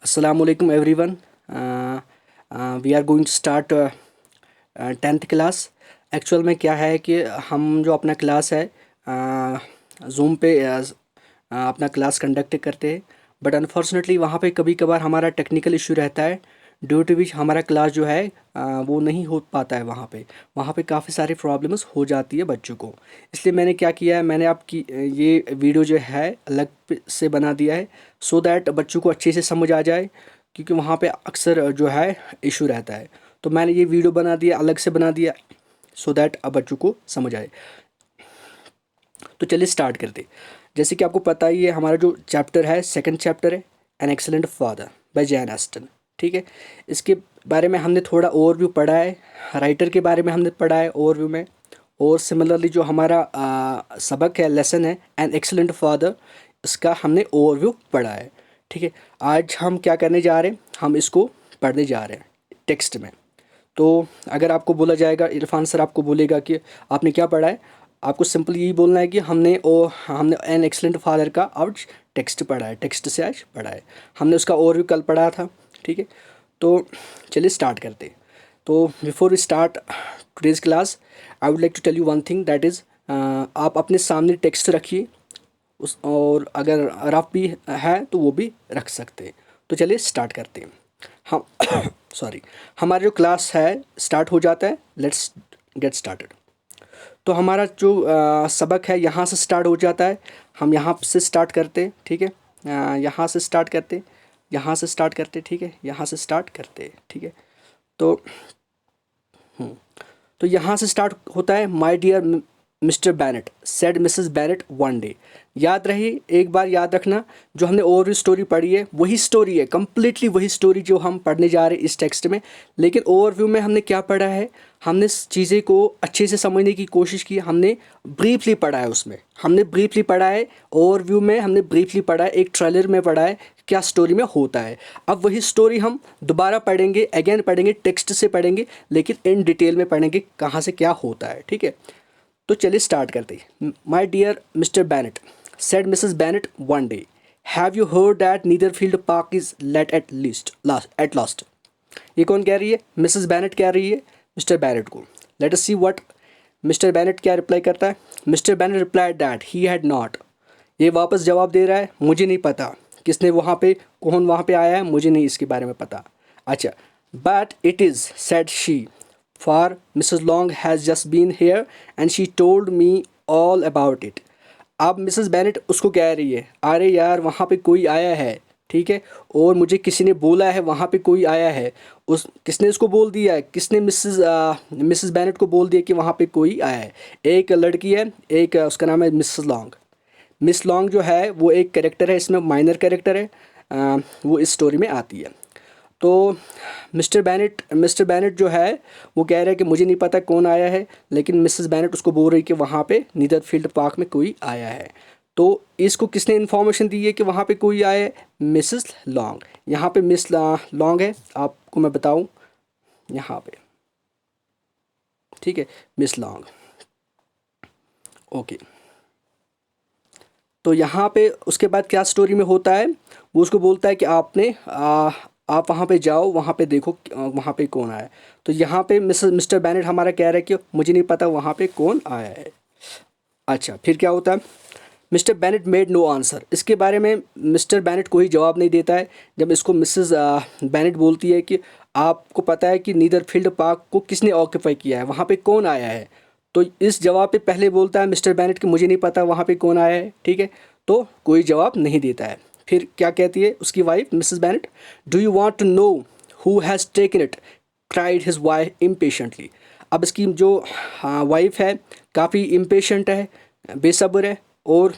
Assalamualaikum everyone. We are going to start 10th class. Actual में क्या है कि हम जो अपना क्लास है जूम पे अपना क्लास कंडक्ट करते हैं, बट अनफॉर्चुनेटली वहाँ पे कभी कभार हमारा टेक्निकल इशू रहता है, ड्यू टू विच हमारा क्लास जो है वो नहीं हो पाता है। वहाँ पे काफ़ी सारी प्रॉब्लम्स हो जाती है बच्चों को। इसलिए मैंने क्या किया है, मैंने आपकी ये वीडियो जो है अलग से बना दिया है, सो दैट बच्चों को अच्छे से समझ आ जाए, क्योंकि वहाँ पे अक्सर जो है इशू रहता है। तो मैंने ये वीडियो बना दिया, अलग से बना दिया, सो दैट अब बच्चों को समझ आए। तो चलिए स्टार्ट करते। जैसे कि आपको पता ही है, हमारा जो चैप्टर है सेकंड चैप्टर है an excellent father by Jane Austen. ठीक है, इसके बारे में हमने थोड़ा ओवरव्यू पढ़ा है, राइटर के बारे में हमने पढ़ा है ओवरव्यू में। और सिमिलरली जो हमारा सबक है, लेसन है एन एक्सेलेंट फादर, इसका हमने ओवरव्यू पढ़ा है। ठीक है, आज हम क्या करने जा रहे हैं, हम इसको पढ़ने जा रहे हैं टेक्स्ट में। तो अगर आपको बोला जाएगा, इरफान सर आपको बोलेगा कि आपने क्या पढ़ा है, आपको सिंपल यही बोलना है कि हमने एन एक्सलेंट फादर का आज टेक्स्ट पढ़ा है, टेक्स्ट से आज पढ़ा है। हमने उसका और भी कल पढ़ा था। ठीक है, तो चलिए स्टार्ट करते हैं। तो before we start today's class, I would like to tell you one thing, that is आप अपने सामने टेक्स्ट रखिए उस, और अगर रफ भी है तो वो भी रख सकते हैं। तो चलिए स्टार्ट करते हैं हम। सॉरी, हमारा जो क्लास है स्टार्ट हो जाता है। Let's get started. तो हमारा जो सबक है यहाँ से स्टार्ट हो जाता है। हम यहाँ से स्टार्ट करते, ठीक है, यहाँ से स्टार्ट करते, यहाँ से स्टार्ट करते, ठीक है, यहाँ से स्टार्ट करते, ठीक है। तो तो यहाँ से स्टार्ट होता है, my dear Mr Bennet said Mrs Bennet one day. याद रही, एक बार याद रखना, जो हमने ओवरव्यू स्टोरी पढ़ी है वही स्टोरी है, कम्प्लीटली वही स्टोरी जो हम पढ़ने जा रहे हैं इस टेक्स्ट में। लेकिन ओवरव्यू में हमने क्या पढ़ा है, हमने चीज़ें को अच्छे से समझने की कोशिश की, हमने ब्रीफली पढ़ा है, उसमें हमने ब्रीफली पढ़ा है। ओवरव्यू में हमने ब्रीफली पढ़ा है, एक ट्रेलर में पढ़ा है क्या स्टोरी में होता है। अब वही स्टोरी हम दोबारा पढ़ेंगे, अगेन पढ़ेंगे, टेक्स्ट से पढ़ेंगे, लेकिन इन डिटेल में पढ़ेंगे कहाँ से क्या होता है। ठीक है, तो चलिए स्टार्ट करते हैं। My dear Mr Bennet said Mrs Bennet one day, have you heard that Netherfield Park is let at last. ये कौन कह रही है, मिसेस बैनेट कह रही है मिस्टर बैनेट को। Let us see what Mr Bennet क्या रिप्लाई करता है। Mr Bennet replied that he had not. ये वापस जवाब दे रहा है, मुझे नहीं पता किसने वहाँ पे, कौन वहाँ पे आया है, मुझे नहीं इसके बारे में पता। अच्छा, but it is said she, for Mrs Long has just been here and she told me all about it. अब मिसेस बेनेट उसको कह रही है, अरे यार वहाँ पे कोई आया है, ठीक है, और मुझे किसी ने बोला है वहाँ पे कोई आया है। उस किसने उसको बोल दिया है, किसने मिसेस बेनेट को बोल दिया कि वहाँ पे कोई आया है। एक लड़की है, एक उसका नाम है मिसेस लॉन्ग। मिस लॉन्ग जो है वो एक कैरेक्टर है, इसमें माइनर कैरेक्टर है, वो इस स्टोरी में आती है। तो मिस्टर बैनेट जो है वो कह रहा है कि मुझे नहीं पता कौन आया है, लेकिन मिसेस बैनेट उसको बोल रही है कि वहाँ पे नीदरफील्ड पार्क में कोई आया है। तो इसको किसने इन्फॉर्मेशन दी है कि वहाँ पे कोई आया है, मिसेस लॉन्ग। यहाँ पे मिस लॉन्ग है, आपको मैं बताऊँ यहाँ पे, ठीक है, मिस लॉन्ग। ओके, तो यहाँ पे उसके बाद क्या स्टोरी में होता है, वो उसको बोलता है कि आप वहाँ पे जाओ, वहाँ पे देखो वहाँ पे कौन आया है। तो यहाँ पे मिस्टर बैनेट हमारा कह रहा है कि मुझे नहीं पता वहाँ पे कौन आया है। अच्छा, फिर क्या होता है, Mr Bennet made no answer. इसके बारे में मिस्टर बैनेट कोई जवाब नहीं देता है। जब इसको मिसेस बैनेट बोलती है कि आपको पता है कि नीदरफील्ड पार्क को किसने ऑक्यूपाई किया है, वहाँ पे कौन आया है, तो इस जवाब पे पहले बोलता है मिस्टर बैनेट कि मुझे नहीं पता वहाँ पे कौन आया है। ठीक है, तो कोई जवाब नहीं देता है। फिर क्या कहती है उसकी wife Mrs Bennet, do you want to know who has taken it, cried his wife impatiently. अब इसकी जो वाइफ है काफ़ी इम्पेशेंट है, बेसब्र है, और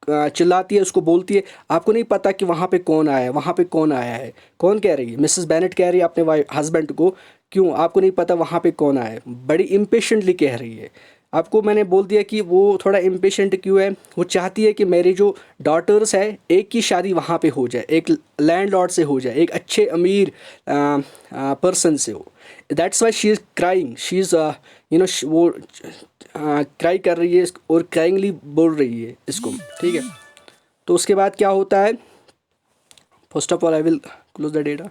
चिल्लाती है, उसको बोलती है आपको नहीं पता कि वहाँ पे कौन आया है, वहाँ पे कौन आया है। कौन कह रही है, मिसेस बैनेट कह रही है अपने वाइफ हस्बैंड को, क्यों आपको नहीं पता वहाँ पे कौन आया है, बड़ी इम्पेशेंटली कह रही है। आपको मैंने बोल दिया कि वो थोड़ा इम्पेशेंट क्यों है, वो चाहती है कि मेरी जो डॉटर्स है एक की शादी वहाँ पे हो जाए, एक लैंडलॉर्ड से हो जाए, एक अच्छे अमीर पर्सन से हो। That's why she is crying, she is वो क्राई कर रही है और क्राइंगली बोल रही है इसको। ठीक है, तो उसके बाद क्या होता है, first of all I will close the data.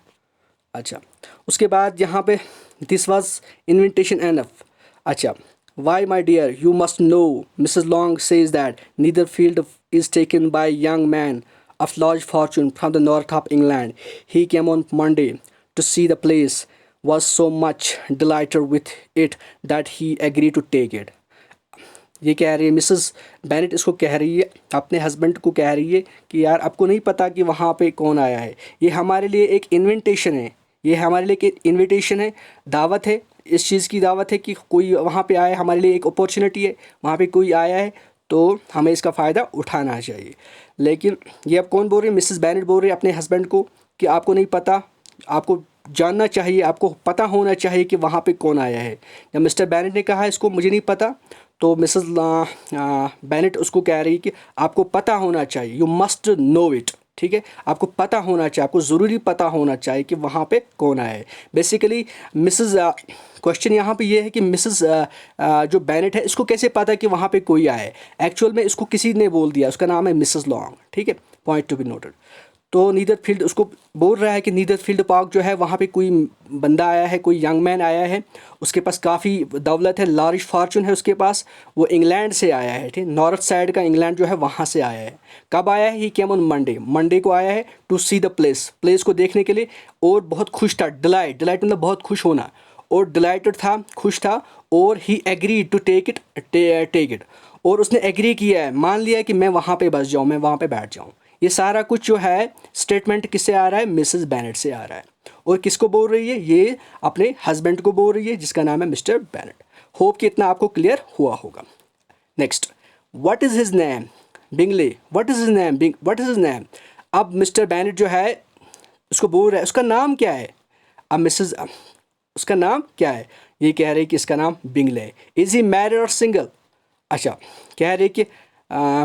अच्छा, उसके बाद यहाँ पे दिस वॉज इन्विटेशन एनफ। अच्छा, why my dear you must know Mrs Long says that neither field is taken by young man of large fortune from the north of England. He came on Monday to see the place, was so much delighted with it that he agreed to take it. ये कह रही है Mrs Bennett, इसको कह रही है, अपने husband को कह रही है कि यार आपको नहीं पता कि वहाँ पे कौन आया है, ये हमारे लिए एक इन्विटेशन है, ये हमारे लिए एक इन्विटेशन है, दावत है, इस चीज़ की दावत है कि कोई वहाँ पे आया है, हमारे लिए एक अपॉर्चुनिटी है, वहाँ पे कोई आया है तो हमें इसका फ़ायदा उठाना चाहिए। लेकिन ये अब कौन बोल रही है? मिसेस बेनेट बोल रही है अपने हस्बैंड को कि आपको नहीं पता, आपको जानना चाहिए, आपको पता होना चाहिए कि वहाँ पे कौन आया है। जब मिस्टर बेनेट ने कहा इसको मुझे नहीं पता, तो मिसेस बेनेट उसको कह रही है कि आपको पता होना चाहिए, यू मस्ट नो इट। ठीक है, आपको पता होना चाहिए, आपको ज़रूरी पता होना चाहिए कि वहाँ पे कौन आया है। बेसिकली मिसेस क्वेश्चन यहाँ पे ये है कि मिसेस जो बेनेट है इसको कैसे पता कि वहाँ पे कोई आया है? एक्चुअल में इसको किसी ने बोल दिया, उसका नाम है मिसेस लॉन्ग। ठीक है, पॉइंट टू बी नोटेड। तो नीदर फील्ड उसको बोल रहा है कि नीदर फील्ड पार्क जो है वहाँ पे कोई बंदा आया है, कोई यंग मैन आया है, उसके पास काफ़ी दौलत है, लार्ज फॉर्चून है उसके पास, वो इंग्लैंड से आया है। ठीक, नॉर्थ साइड का इंग्लैंड जो है वहाँ से आया है। कब आया है? He came on Monday, Monday को आया है to see the place, place को देखने के लिए, और बहुत खुश था। डिलाइट, डिलाइट मतलब बहुत खुश होना, और डिलाइटेड था, खुश था, और ही एग्री टू टेक इट, और उसने एग्री किया है, मान लिया कि मैं वहाँ पे बस जाऊँ, मैं वहाँ पे बैठ जाऊँ। ये सारा कुछ जो है स्टेटमेंट किससे आ रहा है? मिसेस बेनेट से आ रहा है। और किसको बोल रही है? ये अपने हस्बैंड को बोल रही है जिसका नाम है मिस्टर बेनेट। होप कि इतना आपको क्लियर हुआ होगा। Next, what is his name? Bingley, what is his name? What is his name? अब मिस्टर बेनेट जो है उसको बोल रहा है उसका नाम क्या है? अब मिसेस उसका नाम क्या है? ये कह रहे कि इसका नाम बिंगले है। इज़ ही मैरिड और सिंगल? अच्छा, कह रहे कि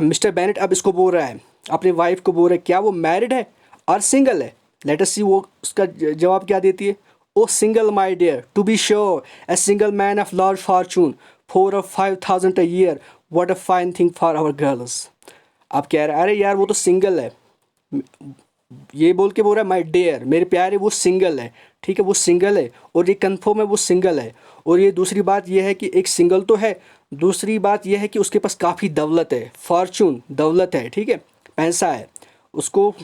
मिस्टर बेनेट अब इसको बोल रहा है, अपनी वाइफ को बोल रहा है क्या वो मैरिड है और सिंगल है? लेट अस सी वो उसका जवाब क्या देती है। Oh single my dear, to be sure, a single man of large fortune, 4 or 5,000 a year, what a fine thing for our girls. अब कह रहा है अरे यार वो तो सिंगल है, ये बोल के बोल रहा है माय डियर, मेरे प्यारे वो सिंगल है। ठीक है, वो सिंगल है, और ये कन्फर्म है वो सिंगल है। और ये दूसरी बात ये है कि एक सिंगल तो है, दूसरी बात ये है कि उसके पास काफ़ी दौलत है, फॉर्चून दौलत है। ठीक है, पैसा है उसको।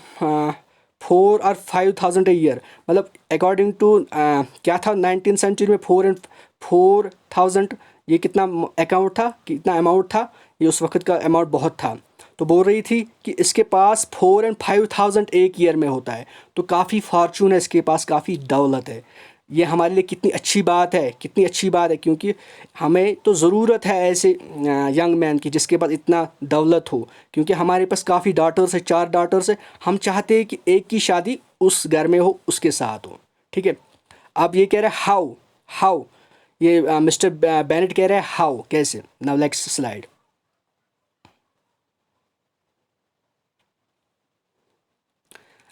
4 or 5,000 a year, मतलब अकॉर्डिंग टू क्या था 19th सेंचुरी में 4,000, ये कितना अकाउंट था, कितना अमाउंट था, ये उस वक्त का अमाउंट बहुत था। तो बोल रही थी कि इसके पास 4 and 5,000 एक ईयर में होता है, तो काफ़ी फॉर्चून है इसके पास, काफ़ी दौलत है। ये हमारे लिए कितनी अच्छी बात है, कितनी अच्छी बात है, क्योंकि हमें तो ज़रूरत है ऐसे यंग मैन की जिसके पास इतना दौलत हो, क्योंकि हमारे पास काफ़ी डॉटर्स है, 4 डॉटर्स है, हम चाहते हैं कि एक की शादी उस घर में हो, उसके साथ हो। ठीक है, अब ये कह रहा है हाउ, हाउ, ये मिस्टर बेनेट कह रहा है हाउ, कैसे। Now next slide.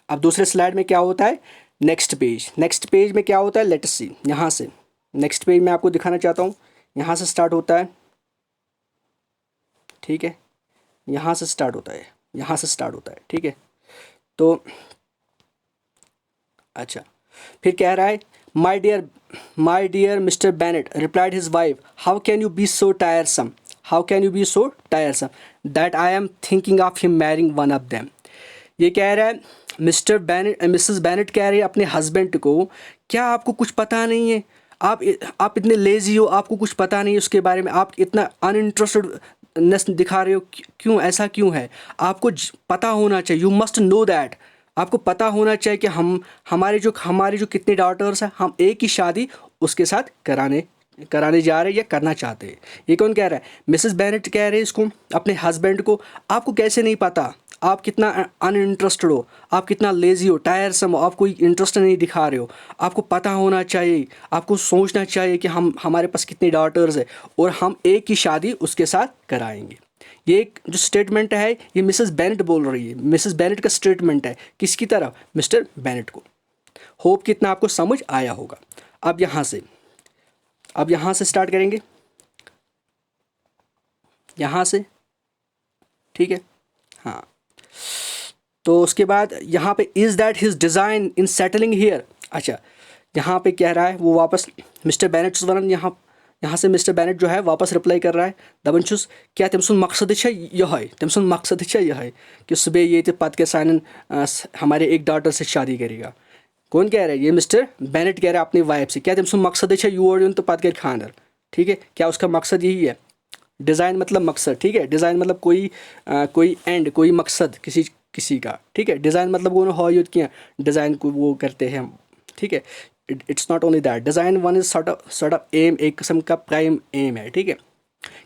अब दूसरे स्लाइड में क्या होता है? नेक्स्ट पेज, नेक्स्ट पेज में क्या होता है? लेट अस सी। यहाँ से नेक्स्ट पेज मैं आपको दिखाना चाहता हूँ, यहाँ से स्टार्ट होता है। ठीक है, यहाँ से स्टार्ट होता है, यहाँ से स्टार्ट होता है। ठीक है, तो अच्छा, फिर कह रहा है my dear mister Bennet replied his wife, how can you be so tiresome, how can you be so tiresome that I am thinking of him marrying one of them. ये कह रहा है मिस्टर बेनेट, मिसेस बेनेट कह रही है अपने husband को, क्या आपको कुछ पता नहीं है? आप इतने लेज़ी हो, आपको कुछ पता नहीं है उसके बारे में, आप इतना अनइंटरेस्टेडनेस दिखा रहे हो, क्यों, ऐसा क्यों है? आपको पता होना चाहिए, यू मस्ट नो दैट, आपको पता होना चाहिए कि हमारे जो कितने डॉटर्स हैं, हम एक ही शादी उसके साथ कराने जा रहे हैं या करना चाहते हैं। ये कौन कह रहा है? मिसेस बेनेट कह रहे हैं इसको, अपने हस्बैंड को, आपको कैसे नहीं पता, आप कितना अनइंटरेस्टेड हो, आप कितना लेज़ी हो, टायरसम हो, आप कोई इंटरेस्ट नहीं दिखा रहे हो, आपको पता होना चाहिए, आपको सोचना चाहिए कि हमारे पास कितनी डॉटर्स है और हम एक ही शादी उसके साथ कराएंगे। ये एक जो स्टेटमेंट है ये मिसेस बेनेट बोल रही है, मिसेस बेनेट का स्टेटमेंट है, किसकी तरफ? मिस्टर बेनेट को। होप कितना आपको समझ आया होगा। अब यहाँ से स्टार्ट करेंगे, यहाँ से। ठीक है, हाँ, तो उसके बाद यहाँ पे is that his design in settling here. अच्छा, यहाँ पे कह रहा है वो वापस मिस्टर बेनेट वन यहाँ से मिस्टर बेनेट जो है वापस रिप्लाई कर रहा है दपन छुस क्या तम सुन मकसद यह तम सुन मकसद यह कि सुबह ये पत के साइन हमारे एक डॉटर से शादी करेगा। कौन कह रहा है? ये मिस्टर बेनेट कह रहा है अपनी वाइफ से। क्या तम सुन मकसद योर यून तो पत कर खानर, ठीक है। क्या उसका मकसद यही है? डिज़ाइन मतलब मकसद, ठीक है। डिज़ाइन मतलब कोई एंड, कोई मकसद किसी का, ठीक है। डिज़ाइन मतलब वो हो यूथ क्या डिज़ाइन को वो करते हैं हम, ठीक है। It's not only that, design one is sort of um, एक किस्म का प्राइम एम है, ठीक है।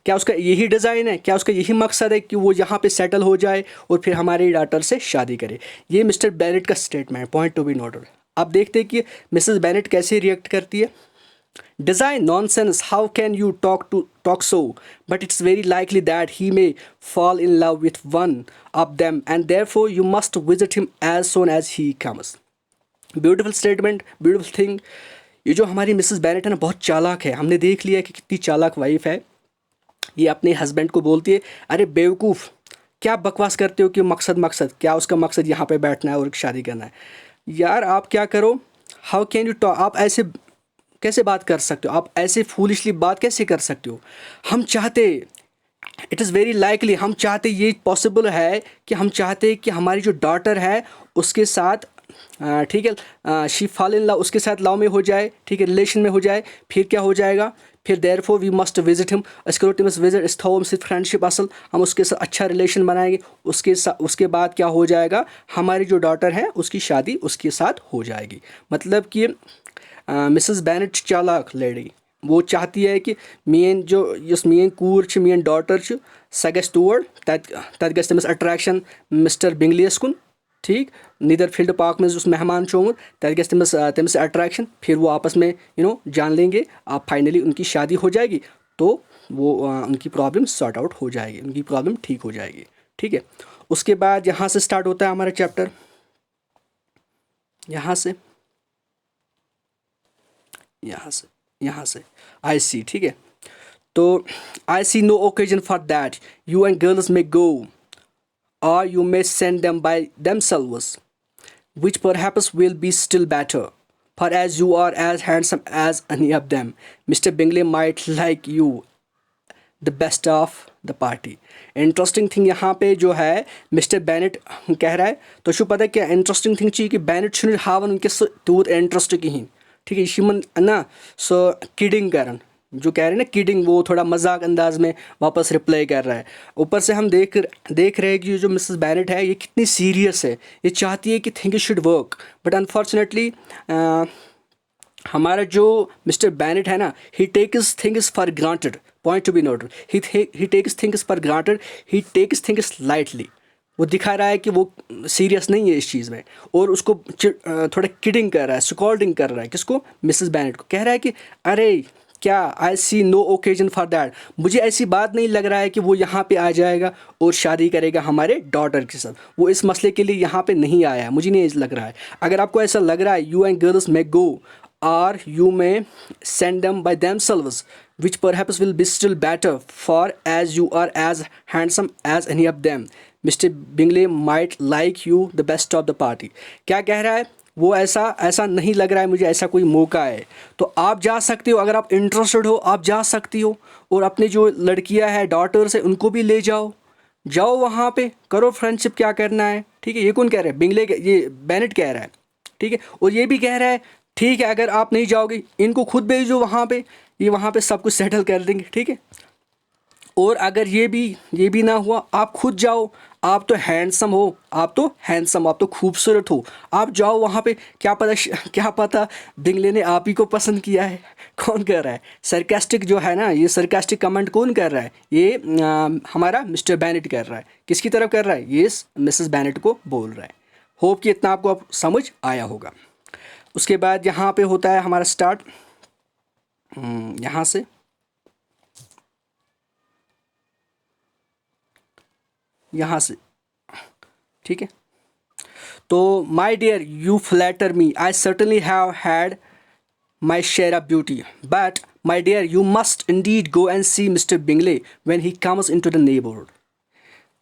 क्या उसका यही डिज़ाइन है? क्या उसका यही मकसद है कि वो यहाँ पे सेटल हो जाए और फिर हमारी डॉटर से शादी करे? ये मिस्टर बेनेट का statement, point to be noted. अब देखते हैं कि मिसेस बेनेट कैसे रिएक्ट करती है। Design nonsense, how can you talk so? But it's very likely that he may fall in love with one of them and therefore you must visit him as soon as he comes. Beautiful statement, beautiful thing. ये जो हमारी Mrs Bennett है ना, बहुत चालाक है। हमने देख लिया कि कितनी चालाक वाइफ है। ये अपने हस्बैंड को बोलती है, अरे बेवकूफ़, क्या बकवास करते हो कि मकसद क्या उसका मकसद यहाँ पे बैठना है और शादी करना है। यार आप क्या करो, हाउ कैन यू टॉक, आप ऐसे कैसे बात कर सकते हो? आप ऐसे फूलिशली बात कैसे कर सकते हो? हम चाहते, इट इज़ वेरी लाइकली, हम चाहते, ये पॉसिबल है कि हम चाहते कि हमारी जो डॉटर है उसके साथ, ठीक है, शी फॉल इन लव, उसके साथ लव में हो जाए, ठीक है, रिलेशन में हो जाए। फिर क्या हो जाएगा? फिर therefore we must visit him, तमिस विजिट इस थो से फ्रेंडशिप असल, हम उसके साथ अच्छा रिलेशन बनाएंगे। उसके बाद क्या हो जाएगा? हमारी जो डॉटर है उसकी शादी उसके साथ हो जाएगी। मतलब कि मिसेस बेनेट चालाक लेडी, वो चाहती है कि मेन कूर मेन डॉटर सह गस तोड़, तत गस तमिस अट्रैक्शन मिस्टर बिंगलियस कुन, ठीक। नीदर फील्ड पार्क में उस मेहमान चोमुत, तत गस तमिस अट्रैक्शन, फिर वो आपस में जान लेंगे। आप फाइनली उनकी शादी हो जाएगी तो वो उनकी प्रॉब्लम सॉर्ट आउट हो जाएगी, उनकी प्रॉब्लम ठीक हो जाएगी, ठीक है। उसके बाद यहाँ से स्टार्ट होता है हमारा चैप्टर, यहाँ से आई सी, ठीक है। तो I see no occasion for that, you and girls may go or you may send them by themselves, which perhaps will be still better, for as you are as handsome as any of them, Mr. Bingley might like you the best of the party. Interesting thing यहाँ पे जो है mister Bennett कह रहा है, तो show पता है क्या इंटरेस्टिंग थिंग चाहिए कि बेनेट छुन हावन उनके तूत इंटरेस्ट कहीं, ठीक है। शिमन ना सो किडिंग करन, जो कह रहे हैं ना किडिंग, वो थोड़ा मजाक अंदाज में वापस रिप्लाई कर रहा है। ऊपर से हम देख रहे हैं कि जो मिसेस बेनेट है ये कितनी सीरियस है, ये चाहती है कि things should work, but unfortunately हमारा जो मिस्टर बेनेट है ना, he takes things for granted, point to be noted, he takes things for granted, he takes things lightly. वो दिखा रहा है कि वो सीरियस नहीं है इस चीज़ में, और उसको थोड़ा किडिंग कर रहा है, स्कॉल्डिंग कर रहा है। किसको? मिसेस बेनेट को। कह रहा है कि अरे क्या, आई see no occasion for that, मुझे ऐसी बात नहीं लग रहा है कि वो यहाँ पे आ जाएगा और शादी करेगा हमारे डॉटर के साथ। वो इस मसले के लिए यहाँ पे नहीं आया है, मुझे नहीं लग रहा है। अगर आपको ऐसा लग रहा है, you and girls may go or you may send them by themselves, which perhaps will be still better, for as you are as handsome as any of them, Mr. Bingley might like you the best of the party. क्या कह रहा है वो? ऐसा नहीं लग रहा है मुझे, ऐसा कोई मौका है तो आप जा सकते हो, अगर आप इंटरेस्टेड हो आप जा सकती हो, और अपनी जो लड़कियां हैं डॉटर्स है उनको भी ले जाओ वहाँ पे करो फ्रेंडशिप, क्या करना है, ठीक है। ये कौन कह रहा है? बिंगले, ये बेनेट कह रहा है, ठीक है। और ये भी कह रहा है ठीक है अगर आप नहीं जाओगे इनको खुद भेजो वहाँ पे, ये वहाँ पे सब कुछ सेटल कर देंगे, ठीक है। और अगर ये भी ना हुआ, आप खुद जाओ, आप तो हैंडसम हो, आप तो खूबसूरत हो, आप जाओ वहाँ पे, क्या पता बिंगले ने आप ही को पसंद किया है। कौन कर रहा है? सरकास्टिक जो है ना, ये सरकास्टिक कमेंट कौन कर रहा है? ये हमारा मिस्टर बेनेट कर रहा है। किसकी तरफ कर रहा है? ये मिसेस बेनेट को बोल रहा है। होप कि इतना आपको समझ आया होगा। उसके बाद यहाँ पे होता है हमारा स्टार्ट, यहाँ से, ठीक है। तो my dear you flatter me, I certainly have had my share of beauty, but my dear you must indeed go and see mister Bingley when he comes into the neighbourhood.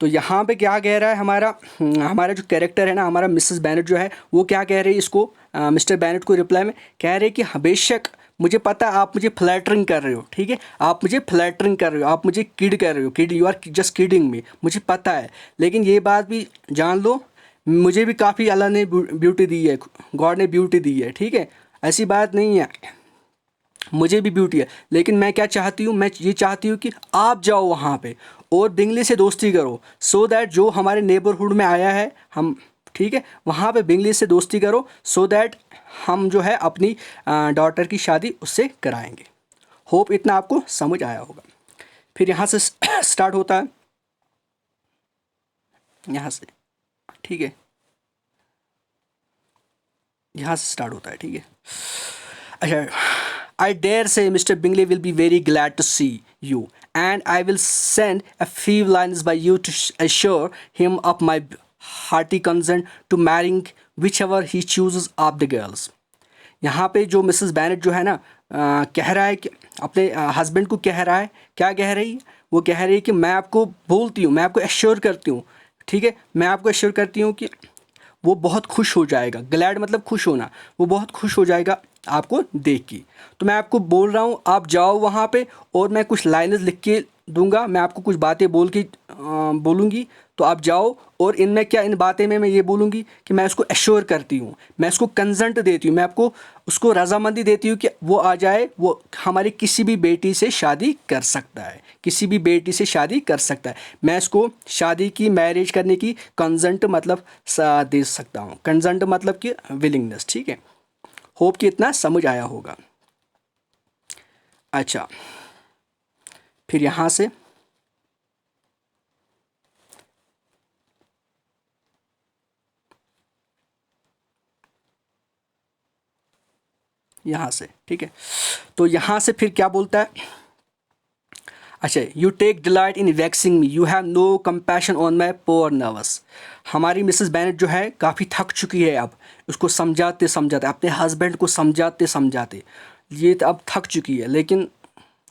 तो यहाँ पे क्या कह रहा है हमारा जो कैरेक्टर है ना, हमारा मिसेस बेनेट जो है वो क्या कह रही है इसको, मिस्टर बेनेट को रिप्लाई में कह रहे कि हाँ, बेशक मुझे पता है आप मुझे फ्लैटरिंग कर रहे हो, ठीक है, आप मुझे फ्लैटरिंग कर रहे हो, आप मुझे किड कर रहे हो, kid, you are just kidding me, मुझे पता है, लेकिन ये बात भी जान लो मुझे भी काफ़ी अल्लाह ने ब्यूटी दी है, गॉड ने ब्यूटी दी है, ठीक है, ऐसी बात नहीं है, मुझे भी ब्यूटी है, लेकिन मैं क्या चाहती हूँ, मैं ये चाहती हूँ कि आप जाओ वहाँ पे और बिंगली से दोस्ती करो, सो दैट जो हमारे नेबरहुड में आया है हम, ठीक है, वहाँ पे बिंगली से दोस्ती करो, सो दैट हम जो है अपनी डॉटर की शादी उससे कराएंगे। होप इतना आपको समझ आया होगा। फिर यहाँ से स्टार्ट होता है, यहाँ से, ठीक है, यहाँ से स्टार्ट होता है, ठीक है। अच्छा, I dare say Mr. Bingley will be very glad to see you, and I will send a few lines by you to assure him of my hearty consent to marrying whichever he chooses of the girls. यहाँ पे जो Mrs Bennet जो है ना कह रहा है कि अपने हस्बैंड को कह रहा है, क्या कह रही है, वो कह रही है कि मैं आपको बोलती हूँ, मैं आपको एश्योर करती हूँ, ठीक है, मैं आपको एश्योर करती हूँ कि वो बहुत खुश हो जाएगा, ग्लैड मतलब खुश होना, वो बहुत खुश हो जाएगा आपको देख के। तो मैं आपको बोल रहा हूँ आप जाओ वहाँ पे और मैं कुछ लाइन्स लिख के दूंगा, मैं आपको कुछ बातें बोलूँगी, तो आप जाओ और इनमें क्या, इन बातें में मैं ये बोलूँगी कि मैं उसको एश्योर करती हूँ, मैं उसको कंसेंट देती हूँ, मैं आपको उसको रजामंदी देती हूँ कि वो आ जाए, वो हमारी किसी भी बेटी से शादी कर सकता है, किसी भी बेटी से शादी कर सकता है, मैं इसको शादी की, मैरिज करने की कंसेंट मतलब दे सकता हूँ, कंसेंट मतलब कि विलिंगनेस, ठीक है। होप कि इतना समझ आया होगा। अच्छा, फिर यहाँ से यहाँ से, ठीक है, तो यहाँ से फिर क्या बोलता है, अच्छा, you take delight in vexing me, you have no compassion on my poor nerves. हमारी मिसेस बेनेट जो है काफ़ी थक चुकी है, अब उसको समझाते समझाते, अपने हस्बैंड को समझाते समझाते ये तो अब थक चुकी है, लेकिन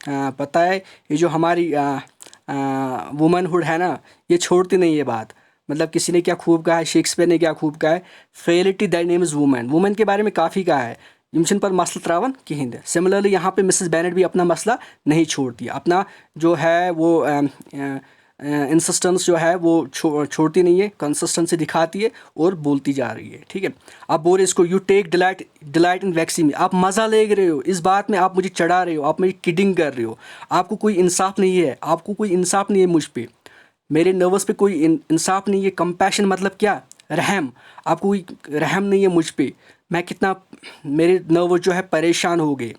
पता है ये जो हमारी वुमनहुड है ना, ये छोड़ती नहीं है बात, मतलब किसी ने क्या खूब कहा है, शेक्सपियर ने क्या खूब कहा है, frailty that name is women, women के बारे में काफ़ी कहा है, यमशन पर मसल त्रावन कहीं दे। सिमिलरली यहाँ पे मिसेस बेनेट भी अपना मसला नहीं छोड़ती, अपना जो है वो इंसिस्टेंस जो है वो छोड़ती नहीं है, कंसिस्टेंसी दिखाती है और बोलती जा रही है, ठीक है। अब बोल इसको, you take delight in vexing me, आप मज़ा ले रहे हो इस बात में, आप मुझे चढ़ा रहे हो, आप मुझे किडिंग कर रहे हो, आपको कोई इंसाफ नहीं है, आपको कोई इंसाफ नहीं है मुझ पर, मेरे नर्वस पे कोई इंसाफ नहीं है। कंपैशन मतलब क्या, रहम, आपको कोई रहम नहीं है मुझ पे, मैं कितना, मेरे नर्वस जो है परेशान हो गए।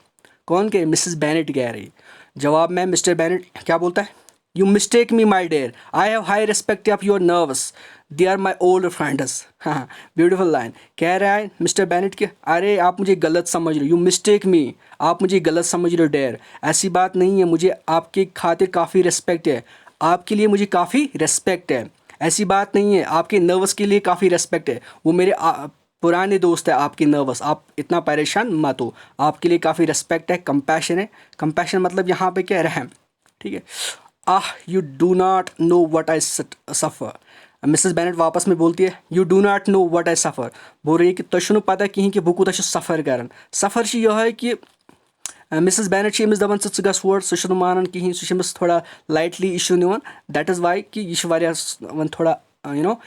कौन कहे, मिसेस बेनेट कह रही। जवाब में मिस्टर बेनेट क्या बोलता है, you mistake me my dear, I have high respect of your nerves, they are my old friends. हाँ, ब्यूटीफुल लाइन कह रहा है मिस्टर बेनेट के, अरे आप मुझे गलत समझ रहे हो, यू मिस्टेक मी, आप मुझे गलत समझ रहे हो डेयर, ऐसी बात नहीं है, मुझे आपकी खातिर काफ़ी रिस्पेक्ट है, आपके लिए मुझे काफ़ी रिस्पेक्ट है, ऐसी बात नहीं है, आपके नर्वस के लिए काफ़ी रिस्पेक्ट है, वो मेरे पुराने दोस्त है आपके नर्वस, आप इतना परेशान मत हो, आपके लिए काफ़ी रिस्पेक्ट है, कंपैशन है, कंपैशन मतलब यहाँ पे क्या, रहम, ठीक है। You do not know what I suffer, Mrs Bennet वापस में बोलती है, you do not know what I suffer, बोल रही है कि तुझे पता कहीं कि बह कूत सफ़र कर, सफ़र यह है कि मिसेस बेनेट अमिस दपान च गस और सह मानान कहीं, सह अमिस थोड़ा लाइटली इशू निवान, दैट इज़ वाई कि यह वन थोड़ा यू नो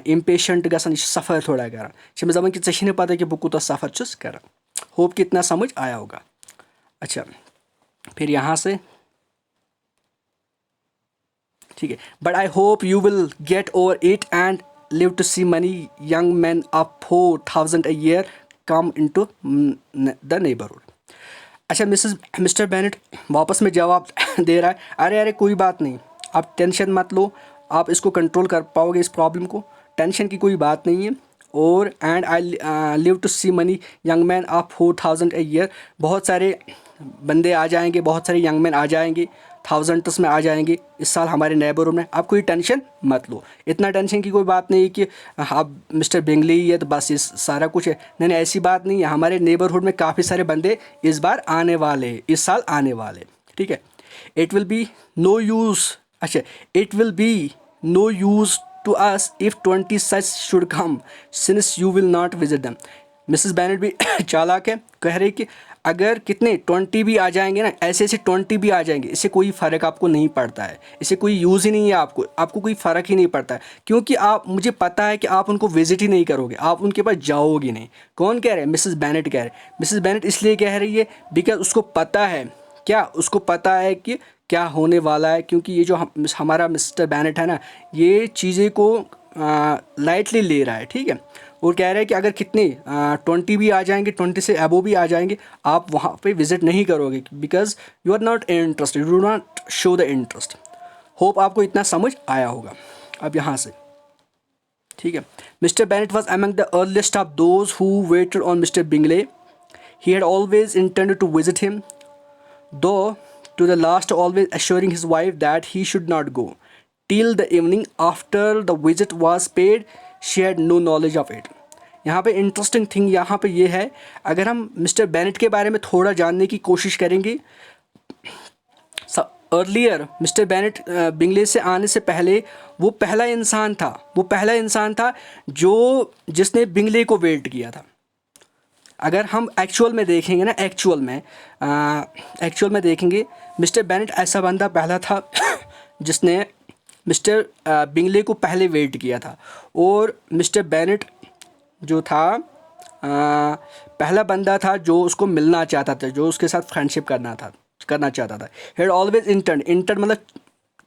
इम्पेशेंट गसान, यह सफ़र थोड़ा करान, अमिस दपान कि ऐसे पता कि बह कूत सफ़र चुस करान। होप कि इतना समझ आया होगा। अच्छा, फिर यहाँ से, ठीक है, but I hope you will get over it and live to see many young man of 4,000 a year come into the neighbourhood. अच्छा, मिस्टर बेनेट वापस में जवाब दे रहा है, अरे अरे कोई बात नहीं, आप टेंशन मत लो, आप इसको कंट्रोल कर पाओगे इस प्रॉब्लम को, टेंशन की कोई बात नहीं है। और and I live to see many young man of 4,000 a year, बहुत सारे बंदे आ जाएंगे, बहुत सारे यंग मैन आ जाएंगे, थाउजेंड्स में आ जाएंगे इस साल हमारे नेबरहुड में, आप कोई टेंशन मत लो, इतना टेंशन की कोई बात नहीं कि आप मिस्टर बिंगली है तो बस इस सारा कुछ है, नहीं नहीं, ऐसी बात नहीं है, हमारे नेबरहुड में काफ़ी सारे बंदे इस बार आने वाले, इस साल आने वाले, ठीक है। It will be no use, अच्छा, it will be no use to us if 20 such should come since you will not visit them. Mrs Bennett भी चालाक है, कह रही कि अगर कितने 20 भी आ जाएंगे ना, ऐसे ऐसे 20 भी आ जाएंगे, इससे कोई फ़र्क आपको नहीं पड़ता है, इससे कोई यूज़ ही नहीं है, आपको कोई फ़र्क ही नहीं पड़ता है, क्योंकि आप, मुझे पता है कि आप उनको विज़िट ही नहीं करोगे, आप उनके पास जाओगे नहीं। कौन कह रहे हैं? मिसेस बेनेट कह रहे हैं। मिसेस बेनेट इसलिए कह रही है बिकॉज उसको पता है, क्या उसको पता है कि क्या होने वाला है, क्योंकि ये जो हमारा मिस्टर बेनेट है ना, ये चीज़ें को लाइटली ले रहा है, ठीक है। और कह रहे हैं कि अगर कितने 20 भी आ जाएंगे, 20 से अबो भी आ जाएंगे, आप वहाँ पे विज़िट नहीं करोगे because you are not interested, you do not show the interest. Hope आपको इतना समझ आया होगा। अब यहाँ से ठीक है, mister Bennet was among the earliest of those who waited on mister Bingley. He had always intended to visit him though to the last, always assuring his wife that he should not go. Till the evening after the visit was paid, she had no knowledge of it. यहाँ पे interesting thing यहाँ पे ये है, अगर हम mister Bennett के बारे में थोड़ा जानने की कोशिश करेंगे, अर्लियर मिस्टर बेनेट बिंगले से आने से पहले वो पहला इंसान था जो जिसने बिंगले को वेट किया था। अगर हम एक्चुअल में देखेंगे ना, एक्चुअल में देखेंगे, मिस्टर बेनेट ऐसा बंदा पहला था जिसने मिस्टर बिंगले को पहले वेट किया था। और मिस्टर बेनेट जो था पहला बंदा था जो उसको मिलना चाहता था, जो उसके साथ फ्रेंडशिप करना चाहता था। हेड ऑलवेज इंटेंड मतलब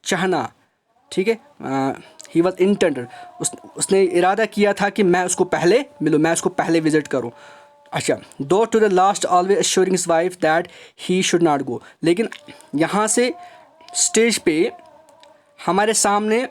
चाहना, ठीक है। ही वॉज इंटेंडेड, उसने इरादा किया था कि मैं उसको पहले मिलूँ, मैं उसको पहले विजिट करूँ। अच्छा, though to the last always assuring his wife that he should not go. लेकिन यहाँ से स्टेज पे हमारे सामने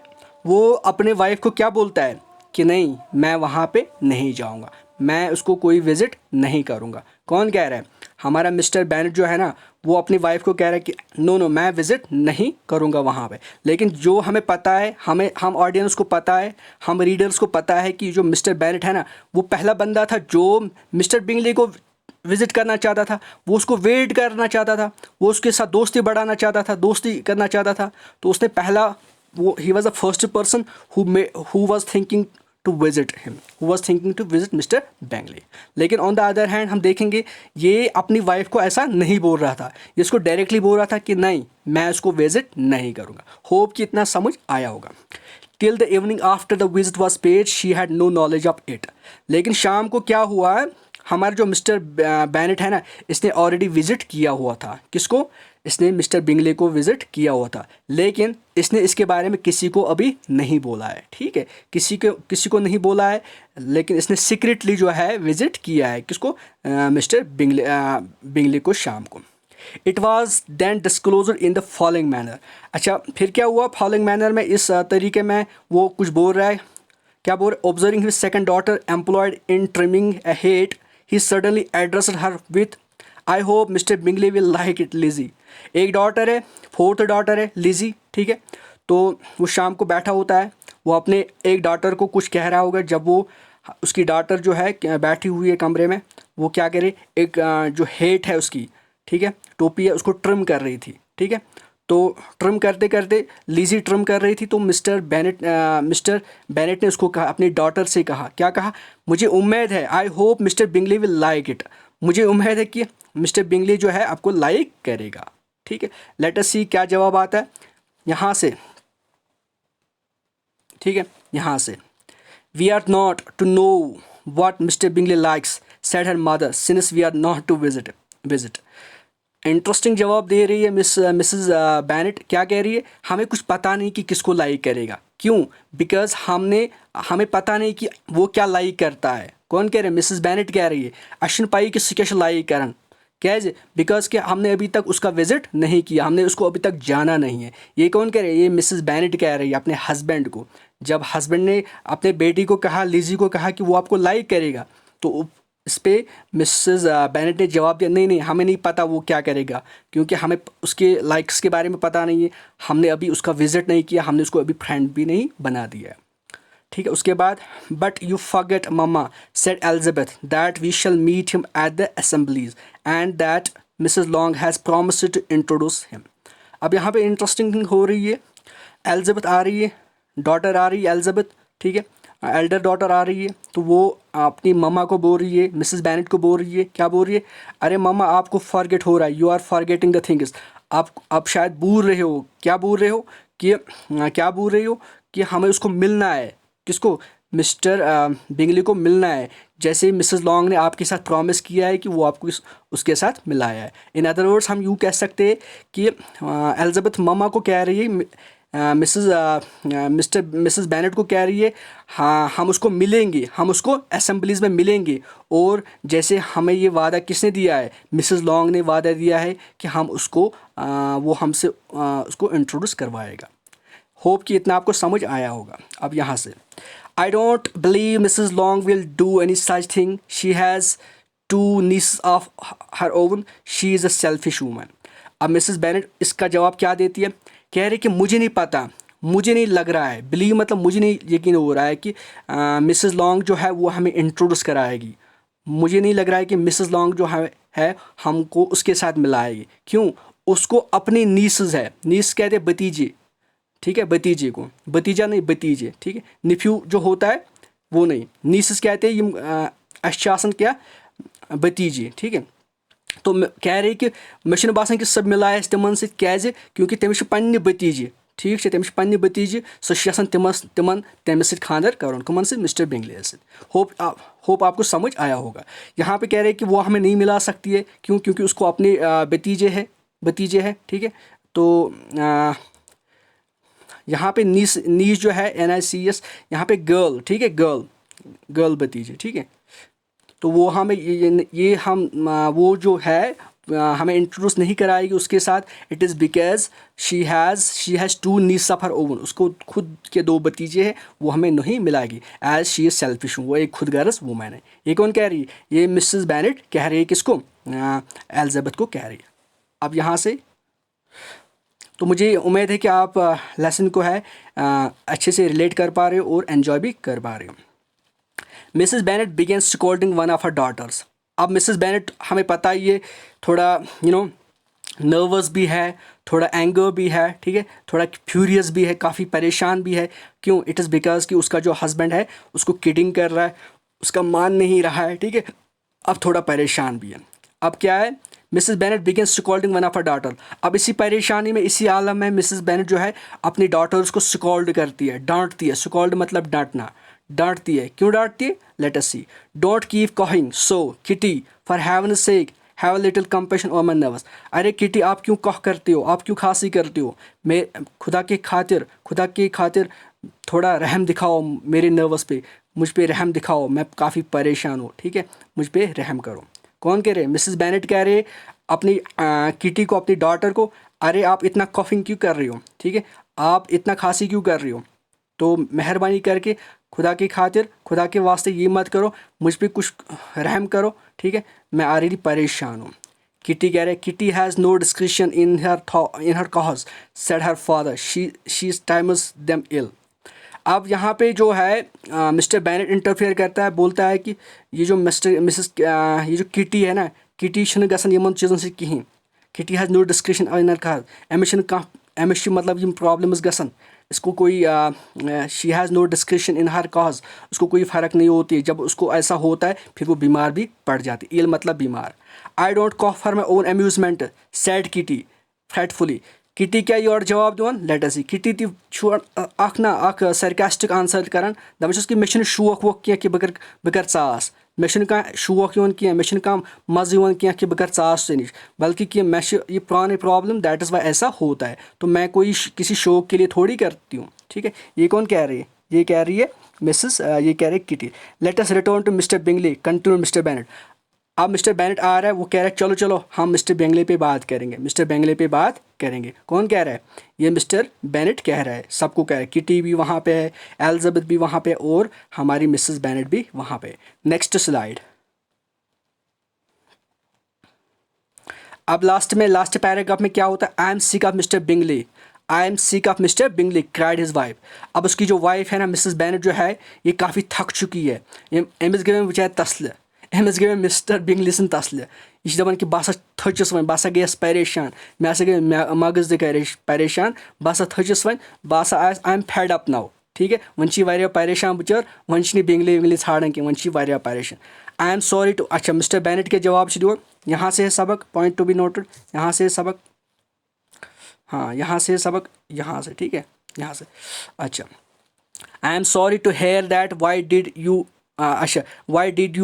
वो अपने वाइफ को क्या बोलता है कि नहीं, मैं वहाँ पे नहीं जाऊँगा, मैं उसको कोई विज़िट नहीं करूँगा। कौन कह रहा है? हमारा मिस्टर बेनेट जो है ना, वो अपनी वाइफ को कह रहा है कि नो मैं विज़िट नहीं करूँगा वहाँ पे। लेकिन जो हमें पता है, हम ऑडियंस को पता है, हम रीडर्स को पता है कि जो मिस्टर बेनेट है ना, वो पहला बंदा था जो मिस्टर बिंगले को विज़िट करना चाहता था, वो उसको वेट करना चाहता था, वो उसके साथ दोस्ती बढ़ाना चाहता था, दोस्ती करना चाहता था। तो उसने पहला, वो he was the first person who was thinking to visit him, who was thinking to visit Mr Bingley. लेकिन ऑन द अदर हैंड हम देखेंगे ये अपनी वाइफ को ऐसा नहीं बोल रहा था, ये इसको डायरेक्टली बोल रहा था कि नहीं, मैं उसको विजिट नहीं करूँगा। होप कि इतना समझ आया होगा। Till the evening after the visit was paid she had no knowledge of it. लेकिन शाम को क्या हुआ, हमारा जो मिस्टर बेनेट है ना, इसने ऑलरेडी विजिट किया हुआ था। किसको? इसने मिस्टर बिंगले को विजिट किया हुआ था, लेकिन इसने इसके बारे में किसी को अभी नहीं बोला है, ठीक है। किसी को नहीं बोला है, लेकिन इसने सीक्रेटली जो है विजिट किया है। किसको? मिस्टर बिंगले को शाम को। It was then disclosed in the following manner. अच्छा, फिर क्या हुआ फॉलोइंग मैनर में? इस तरीके में वो कुछ बोल रहा है। क्या बोल रहा है? Observing his second daughter employed in trimming a hat, he suddenly addressed her with I hope mister Bingley will like it Lizzy. एक डॉटर है, फोर्थ डॉटर है लिजी, ठीक है। तो वो शाम को बैठा होता है, वो अपने एक डॉटर को कुछ कह रहा होगा। जब वो उसकी डॉटर जो है बैठी हुई है कमरे में, वो क्या करे, एक जो हेट है उसकी, ठीक है, टोपी है, उसको ट्रिम कर रही थी, ठीक है। तो ट्रिम करते करते लिजी ट्रिम कर रही थी, तो मिस्टर बेनेट ने उसको कहा, अपनी डॉटर से कहा, क्या कहा? मुझे उम्मीद है, आई hope mister Bingley will like it, मुझे उम्मीद है कि मिस्टर बिंगले जो है आपको लाइक करेगा, ठीक है। लेट अस सी क्या जवाब आता है यहाँ से, ठीक है। यहाँ से we are not to know what mister Bingley likes said her mother since we are not to visit. Interesting जवाब दे रही है मिसेस बेनेट। क्या कह रही है? हमें कुछ पता नहीं कि किसको लाइक करेगा। क्यों? बिकॉज हमें पता नहीं कि वो क्या लाइक करता है। कौन कह रहे हैं? मिसेस बेनेट कह रही है अश्विन पाई कि क्या लाइक करन, कैज बिकॉज कि हमने अभी तक उसका विजिट नहीं किया, हमने उसको अभी तक जाना नहीं है। ये कौन कह रहे हैं? ये मिसेस बेनेट कह रही है अपने हस्बैंड को। जब हस्बैंड ने अपने बेटी को कहा, लिजी को कहा कि वो आपको लाइक करेगा, तो इस पर मिसेस बेनेट ने जवाब दिया, नहीं हमें नहीं पता वो क्या करेगा, क्योंकि हमें उसके लाइक्स के बारे में पता नहीं है, हमने अभी उसका विजिट नहीं किया, हमने उसको अभी फ्रेंड भी नहीं बना दिया है, ठीक है। उसके बाद but you forget mamma said Elizabeth that we shall meet him at the assemblies and that Mrs Long has promised to introduce him. अब यहाँ पे इंटरेस्टिंग थिंग हो रही है, एलिजाबेथ आ रही है डॉटर आ रही है एलिजाबेथ, ठीक है, एल्डर डॉटर आ रही है, तो वो अपनी मम्मा को बोल रही है, मिसेस बेनेट को बोल रही है, क्या बोल रही है, अरे मम्मा आपको फॉरगेट हो रहा है, you are forgetting the things, आप शायद भूल रहे हो, क्या भूल रहे हो कि क्या भूल रही हो कि हमें उसको मिलना है, किसको, मिस्टर बिंगली को मिलना है, जैसे ही मिसेस लॉन्ग ने आपके साथ प्रॉमिस किया है कि वो आपको उसके साथ मिलाया है। इन अदर वर्ड्स हम यूँ कह सकते हैं कि एलिजाबेथ मम्मा को कह रही है, मिसेस बेनेट को कह रही है, हाँ हम उसको मिलेंगे, हम उसको असेंबलीज़ में मिलेंगे, और जैसे हमें ये वादा किसने दिया है, मिसेस लॉन्ग ने वादा दिया है कि हम उसको वो हमसे उसको इंट्रोड्यूस करवाएगा। होप कि इतना आपको समझ आया होगा। अब यहाँ से I don't believe Mrs Long will do any such thing, she has two nieces of her own, she is a selfish woman. अब मिसेस बेनेट इसका जवाब क्या देती है, कह रही कि मुझे नहीं पता, मुझे नहीं लग रहा है, बिलीव मतलब मुझे नहीं यकीन हो रहा है कि मिसेस लॉन्ग जो है वो हमें इंट्रोड्यूस कराएगी, मुझे नहीं लग रहा है कि मिसेस लॉन्ग जो है हमको उसके साथ मिलाएगी। क्यों, उसको अपनी नीसेस है, नीस कहते हैं भतीजे, ठीक है, भतीजे को, भतीजा नहीं भतीजे, ठीक है, निफ्यू जो होता है वो नहीं, नीसेस कहते हैं अशासन क्या, भतीजे, ठीक है। तो कह रही कि मे बासान कि सब मिलाए तिमन सज, क्योंकि तमिस पन्ने भतीजे, ठीक है, तमिस पन्ने भतीजे, सह तिमन तमिस खानदर कर, कमन से मिस्टर बिंगले से। होप आपको समझ आया होगा। यहाँ पे कह रहे हैं कि वो हमें नहीं मिला सकती है, क्यों, क्योंकि उसको अपने भतीजे है, ठीक है। तो यहाँ पे नीस जो है NICS, यहाँ पे गर्ल, ठीक है, गर्ल भतीजे, ठीक है। तो वो हमें ये हम वो जो है हमें इंट्रोड्यूस नहीं कराएगी उसके साथ, it is because she has two nieces of her own, उसको खुद के दो भतीजे हैं, वो हमें नहीं मिलाएगी, एज शी इज़ सेल्फिश, वो एक खुद गर्ज वूमन है। ये कौन कह रही है, ये मिसेस बेनेट कह रही है, किसको, एलिजाबेथ को कह रही है। अब यहाँ से तो मुझे उम्मीद है कि आप लेसन को है अच्छे से रिलेट कर पा रहे हो और एन्जॉय भी कर पा रहे हो। Mrs Bennet began scolding one of her daughters. अब मिसेस बेनेट हमें पता ही है थोड़ा नर्वस भी है, थोड़ा एंगर भी है, ठीक है, थोड़ा फ्यूरियस भी है, काफ़ी परेशान भी है। क्यों, इट इज़ बिकॉज कि उसका जो हस्बैंड है उसको किडिंग कर रहा है, उसका मान नहीं रहा है, ठीक है। अब थोड़ा परेशान भी है। अब क्या है, Mrs Bennet began scolding one of a daughter. अब इसी परेशानी में, इसी आलम में मिसेस बेनेट जो है अपनी डॉटर्स को स्कॉल्ड करती है, डांटती है। स्कॉल्ड मतलब डांटना, डांटती है। क्यों डांटती है, let us see. Don't keep coughing so Kitty, for heaven's sake have a little compassion on my nerves. अरे किटी आप क्यों कह करते हो, आप क्यों खांसी करते हो, मैं खुदा के खातिर थोड़ा रहम दिखाओ मेरे नर्वस पे, मुझ पे रहम दिखाओ, मैं काफ़ी परेशान हूँ, ठीक है, मुझ पे रहम करो। कौन कह रहे, मिसेस बेनेट कह रहे अपनी किटी को, अपनी डॉटर को, अरे आप इतना कॉफिंग क्यों कर रही हो, ठीक है, आप इतना खांसी क्यों कर रही हो, तो मेहरबानी करके खुदा की खातिर, खुदा के वास्ते ये मत करो, मुझ पे कुछ रहम करो, ठीक है, मैं ऑलरेडी परेशान हूँ। किटी कह रहे, Kitty has no discretion in her coughs, said her father, she times them ill. अब यहाँ पे जो है मिस्टर बेनेट इंटरफेयर करता है, बोलता है कि ये जो ये जो किटी है ना, किटी छन गसन यमन चीज़न से कहीं, Kitty has no discretion in her coughs, अमिस अमिस मतलब यम प्रॉब्लम्स गसन, इसको कोई she has no discretion in her coughs, उसको कोई फ़र्क नहीं होती है, जब उसको ऐसा होता है फिर वो बीमार भी पड़ जाती है। इल मतलब बीमार। I don't cough for my own amusement said Kitty fretfully. Kitty क्या योर जवाब दिवान, लेट अस सी। किटी अख सरकास्टिक आंसर करान, दपान कि मे शौक वोक क्या कि बह कर ास, मे शौक क्या, मे मज़ क्या कि बह कर ास निश, बल्कि कि मे ये पुरानी प्रॉब्लम, दैट इज़ वाई ऐसा होता है, तो मैं कोई किसी शौक के लिए थोड़ी करती हूँ, ठीक है। ये कौन कह रही है, ये कह रही है ये कह रही है Kitty. Let us return to mister Bingley, continue mister Bennet. अब मिस्टर बेनेट आ रहा है, वो कह रहा है चलो चलो हम मिस्टर बेंगले पे बात करेंगे, मिस्टर बेंगले पे बात करेंगे। कौन कह रहा है, ये मिस्टर बेनेट कह रहा है, सबको कह रहा है, किटी भी वहाँ पे है, एलिजाबेथ भी वहाँ पे, और हमारी मिसेस बेनेट भी वहाँ पे। Next slide. अब लास्ट पैराग्राफ में क्या होता है, I am sick of mister Bingley, I am sick of mister Bingley cried his wife. अब उसकी जो वाइफ है ना मिसेस बेनेट जो है, ये काफ़ी थक चुकी है, अमिस गई बेचारे तसले, अमिस गई मिस्टर बिंगली सन तसले, यह दपान कि बह थचस वन, बह गयस परेशान, मे गई मगज तक परेशान, बह थचस वन, बह I am fed up now, ठीक है वन वारिया परेशान बचर वन बेंगली वेंगली ाड़न कि वन वारिया परेशान आई एम सॉरी टू अच्छा मिस्टर बेनेट के जवाब दिवन यहाँ से है सबक पॉइंट टू बी नोटेड यहाँ से सबक हाँ यहाँ से सबक यहाँ से ठीक है यहाँ से अच्छा I am sorry to hear that why did you अच्छा why did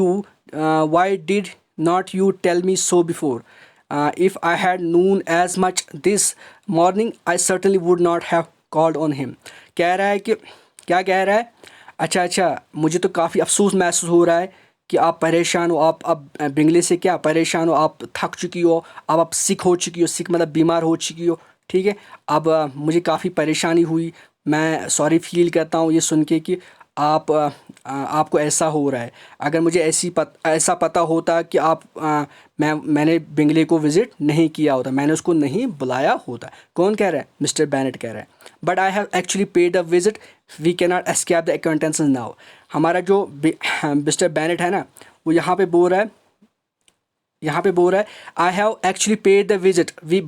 not you tell me so before if I had known as much this morning I certainly would not have called on him कह रहा है कि क्या कह रहा है अच्छा मुझे तो काफ़ी अफसोस महसूस हो रहा है कि आप परेशान हो आप अब बिंगले से क्या परेशान हो आप थक चुकी हो अब आप सिक हो चुकी हो सिक मतलब बीमार हो चुकी हो ठीक है अब मुझे काफ़ी परेशानी हुई मैं सॉरी फील करता हूँ ये सुन के कि आपको ऐसा हो रहा है अगर मुझे ऐसा पता होता कि मैंने बिंगले को विज़िट नहीं किया होता मैंने उसको नहीं बुलाया होता कौन कह रहा है मिस्टर बेनेट कह रहा है but I have actually paid a visit we can not escape the acquaintances now हमारा जो मिस्टर बेनेट है ना वो यहाँ पे बोल रहा है I have actually paid the visit we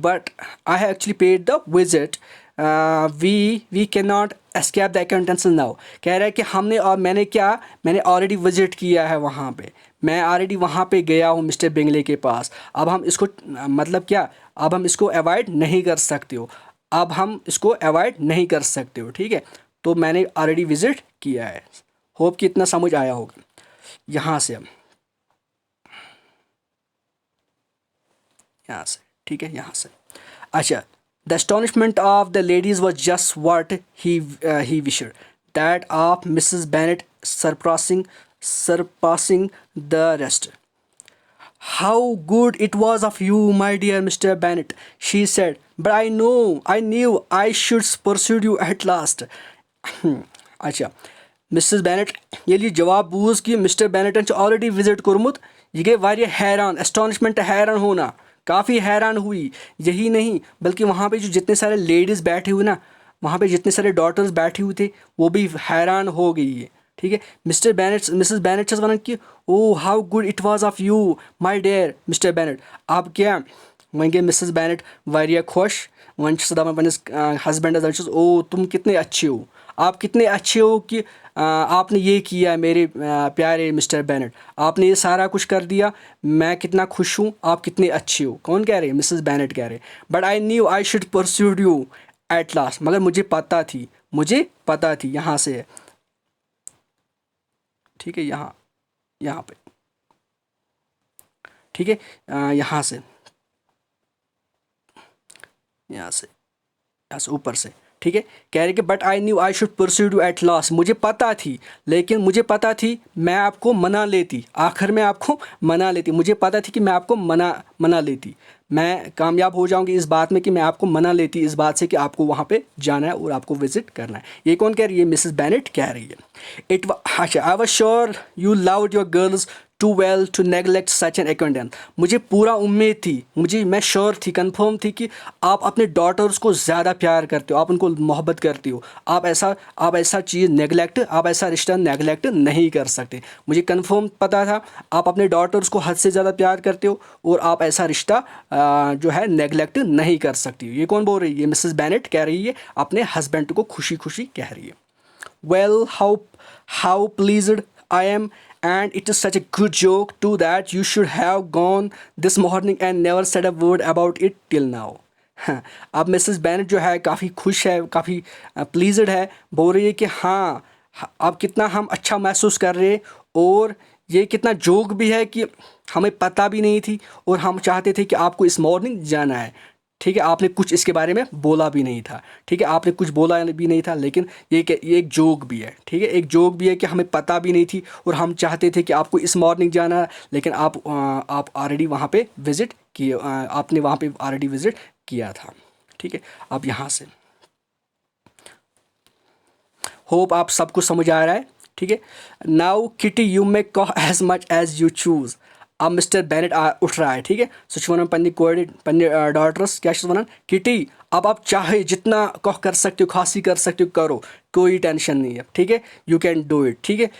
can not escape the acquaintances now कह रहा है कि मैंने ऑलरेडी विज़िट किया है वहाँ पे मैं ऑलरेडी वहाँ पे गया हूँ मिस्टर बेंगले के पास अब हम इसको मतलब क्या अब हम इसको अवॉइड नहीं कर सकते हो ठीक है तो मैंने ऑलरेडी विज़िट किया है होप कि इतना समझ आया होगा यहाँ से ठीक है यहाँ से अच्छा The astonishment of the ladies was just what he wished. That of Mrs. Bennet surpassing the rest. How good it was of you, my dear Mr. Bennet, she said. But I knew I should pursue you at last. अच्छा Mrs Bennett ये जवाब बूज कि mister Benetton already visit कोर्मुत ये गई वारिया हैरान एस्टॉनिशमेंट हैरान होना काफ़ी हैरान हुई यही नहीं बल्कि वहाँ पे जो जितने सारे लेडीज़ बैठे हुए ना वहाँ पे जितने सारे डॉटर्स बैठे हुए थे वो भी हैरान हो गई है ठीक है मिस्टर बेनेट मिसेस बेनेट छस वनान कि oh how good it was of you my dear mister Bennett आप क्या वन गई मिसेस बेनेट वारिया खुश वन दपान पन्निस हस्बैंडस ओ तुम कितने अच्छे हो आप कितने अच्छे हो कि आपने ये किया मेरे प्यारे मिस्टर बेनेट आपने ये सारा कुछ कर दिया मैं कितना खुश हूँ आप कितने अच्छे हो कौन कह रहे हैं मिसेस बेनेट कह रहे हैं but I knew I should persuade you at last मगर मुझे पता थी यहाँ से है ठीक है यहाँ पे ठीक है यहाँ से ऊपर से ठीक है कह रहे कि but I knew I should pursue you at last मुझे पता थी मैं आपको मना लेती आखिर में आपको मना लेती मुझे पता थी कि मैं आपको मना लेती मैं कामयाब हो जाऊंगी इस बात में कि मैं आपको मना लेती इस बात से कि आपको वहाँ पे जाना है और आपको विजिट करना है ये कौन कह रही है मिसेस बेनेट कह रही है अच्छा I was sure you loved your girls too well to neglect such an accountant मुझे पूरा उम्मीद थी मैं श्योर थी कंफर्म थी कि आप अपने डॉटर्स को ज़्यादा प्यार करते हो आप उनको मोहब्बत करती हो आप ऐसा चीज़ नेगलेक्ट आप ऐसा रिश्ता नेगलेक्ट नहीं कर सकते मुझे कंफर्म पता था आप अपने डॉटर्स को हद से ज़्यादा प्यार करते हो और आप ऐसा रिश्ता जो है नेगलेक्ट नहीं कर सकती हो ये कौन बोल रही है ये मिसेस बेनेट कह रही है अपने हस्बैंड को खुशी खुशी कह रही है well how pleased I am and it is such a good joke too that you should have gone this morning and never said a word about it till now अब मिसेस बेनेट जो है काफ़ी खुश है काफ़ी pleased है बोल रही है कि हाँ अब कितना हम अच्छा महसूस कर रहे हैं और ये कितना जोक भी है कि हमें पता भी नहीं थी और हम चाहते थे कि आपको इस मॉर्निंग जाना है ठीक है आपने कुछ इसके बारे में बोला भी नहीं था ठीक है आपने कुछ बोला भी नहीं था लेकिन ये एक जोक भी है ठीक है एक जोक भी है कि हमें पता भी नहीं थी और हम चाहते थे कि आपको इस मॉर्निंग जाना है लेकिन आप ऑलरेडी वहाँ पे विज़िट किए आपने वहाँ पे ऑलरेडी विज़िट किया था ठीक है अब यहाँ से होप आप सब कुछ समझ आ रहा है ठीक है now kitty you may cough as much as you choose अब मिस्टर बेनेट उठ रहा है ठीक है सो वन पन्नी कोर पन्नी डॉटर्स क्या वन किटी अब आप चाहे जितना कह कर सकते हो खांसी कर सकते हो करो कोई टेंशन नहीं है ठीक है यू कैन डू इट ठीक है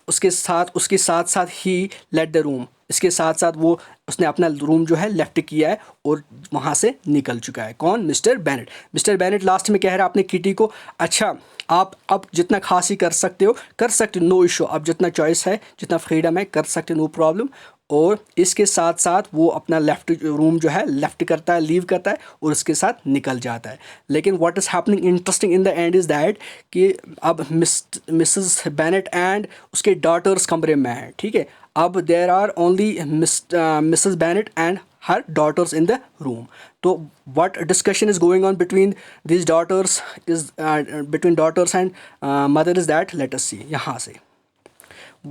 उसके साथ ही लेट द रूम इसके साथ साथ वो उसने अपना रूम जो है लेफ्ट किया है और वहाँ से निकल चुका है। कौन? Mister Bennett. Mister Bennett last में कह रहा है अपने किटी को, अच्छा आप अब जितना खास ही कर सकते हो कर सकते हो, नो इशू, अब जितना चॉइस है जितना फ्रीडम है कर सकते हो, नो प्रॉब्लम। और इसके साथ साथ वो अपना लेफ्ट रूम जो है लेफ्ट करता है, लीव करता है और उसके साथ निकल जाता है। लेकिन what is happening interesting in the end is that कि अब मिसेस बेनेट एंड उसके डॉटर्स कमरे में हैं, ठीक है। अब there are only Mrs Bennet and her daughters in the room. तो what discussion is going on between these daughters is between daughters and mother is that, let us see यहाँ से।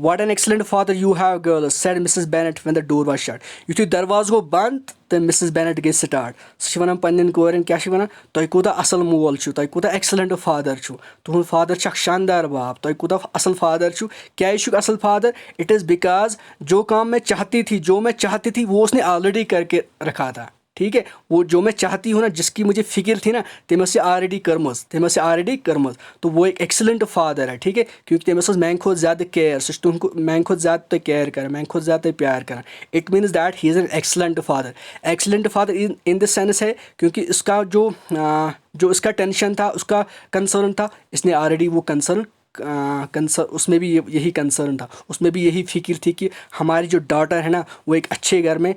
What an excellent father you have, girl, said Mrs. Bennet when the door was shut. Yuthui darwaaz go band तो Mrs. Bennet gets start. She वनान पन्निन कोरन क्या वनान, तोय कोता असल मोल छु, तोय कोता excellent father छु, तुहन father छक शानदार बाप, तोय कोता असल father छु। क्या छु असल father? It is because जो काम मैं चाहती थी वो उसने already करके रखा था, ठीक है। वो जो मैं चाहती हूँ ना, जिसकी मुझे फिक्र थी ना, तेमस ऑलरेडी करमस, तो वो एक एक्सलेंट फादर है, ठीक है। क्योंकि तेमस मैं खुद ज़्यादा केयर सह तुम मैं खुद ज़्यादा केयर कर, मैं खुद ज़्यादा प्यार कर। It means that he is an excellent father in the sense है क्योंकि इसका जो इसका टेंशन था, उसका कंसर्न था, इसने ऑलरेडी वो कंसर्न उसमें भी यही कंसर्न था, उसमें भी यही फिक्र थी कि हमारी जो डॉटर है ना वो एक अच्छे घर में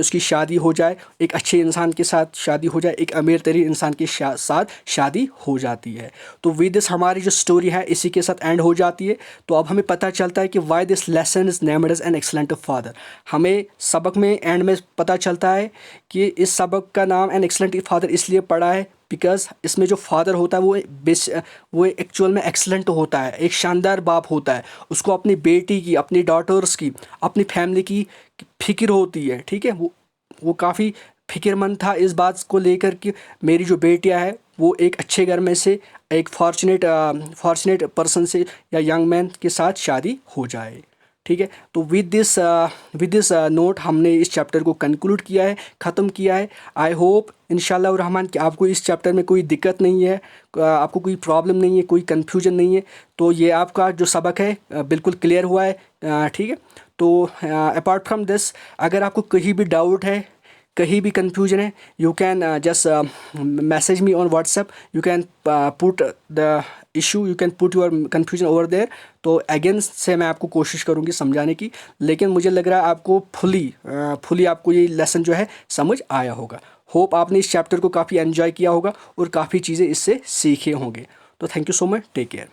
उसकी शादी हो जाए, एक अच्छे इंसान के साथ शादी हो जाए, एक अमीर तरीन इंसान के साथ शादी हो जाती है। तो विद दिस हमारी जो स्टोरी है इसी के साथ एंड हो जाती है। तो अब हमें पता चलता है कि why this lesson is named as an excellent father. हमें सबक में एंड में पता चलता है कि इस सबक का नाम एन एक्सलेंट फादर इसलिए पड़ा है बिकॉज इसमें जो फादर होता है वो एक्चुअल में एक्सलेंट होता है, एक शानदार बाप होता है। उसको अपनी बेटी की, अपनी डॉटर्स की, अपनी फैमिली की फिक्र होती है, ठीक है। वो काफ़ी फिक्रमंद था इस बात को लेकर कि मेरी जो बेटियां है वो एक अच्छे घर में से एक फॉर्चुनेट पर्सन से या यंग मैन के साथ शादी हो जाए, ठीक है। तो विद दिस नोट हमने इस चैप्टर को कंक्लूड किया है, ख़त्म किया है। आई होप इंशाल्लाह रहमान कि आपको इस चैप्टर में कोई दिक्कत नहीं है, आपको कोई प्रॉब्लम नहीं है, कोई कन्फ्यूजन नहीं है। तो ये आपका जो सबक है बिल्कुल क्लियर हुआ है, ठीक है। तो अपार्ट फ्रॉम दिस अगर आपको कहीं भी डाउट है, कहीं भी कन्फ्यूजन है, you can just message me on WhatsApp, you can put the issue, you can put your confusion over there. तो अगेन से मैं आपको कोशिश करूँगी समझाने की, लेकिन मुझे लग रहा है आपको फुली आपको ये लेसन जो है समझ आया होगा। होप आपने इस चैप्टर को काफ़ी एंजॉय किया होगा और काफ़ी चीज़ें इससे सीखे होंगे। तो thank you so much, take care.